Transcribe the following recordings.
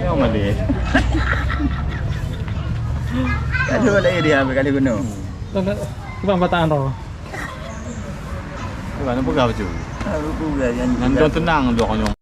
Ayaw maliit. Kali wala area kali kuno. Ibang bataan ro. Diba, ano pagkakot yun? Ano po yan? Nandun tenang, doon ko yung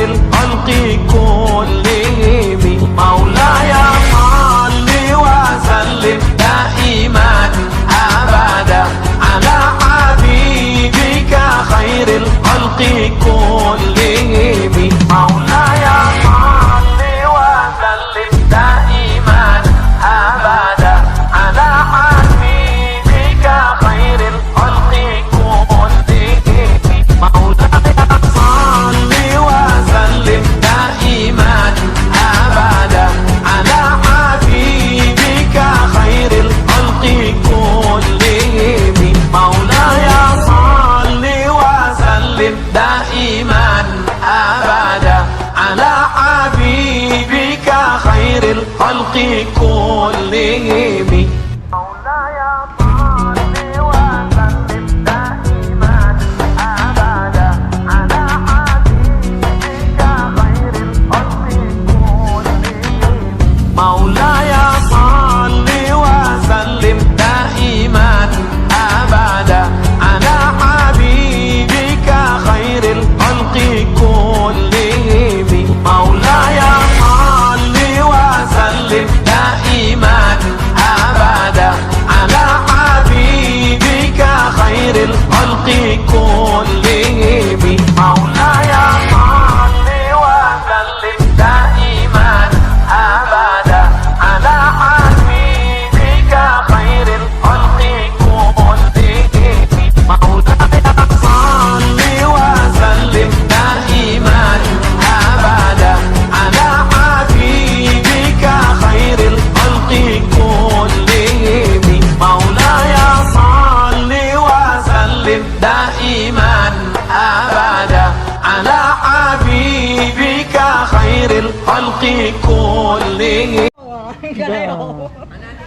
الخلق كلهم مولاي صل وسلم دائما أبدا على حبيبك خير الخلق كلهم مولاي صل وسلم دائما أبدا على حبيبك خير الخلق كلهم مولاي وسلم دائما أبدا على حبيبك خير الخلق كلهم مولاي صل وسلم دائما أبدا على حبيبك خير الخلق كلهم مولاي صل وسلم دائما أبدا على حبيبك خير الخلق كلهم مولاي صل وسلم دائما أبدا على حبيبك خير الخلق كلهم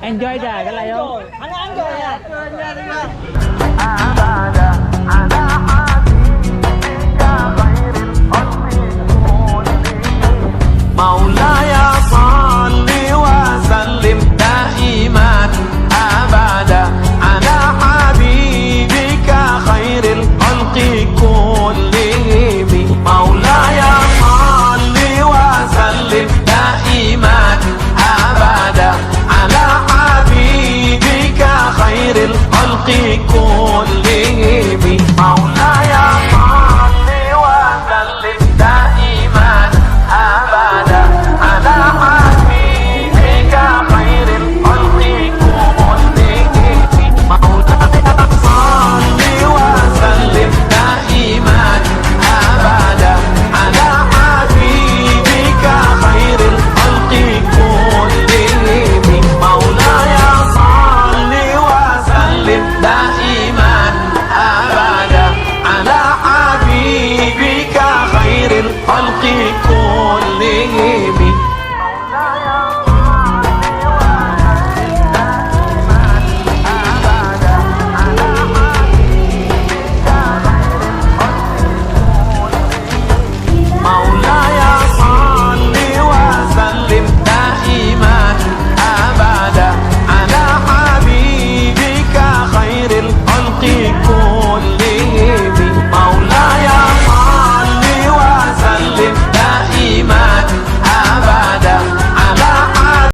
Enjoy dah kalau yo. Ano enjoy ya?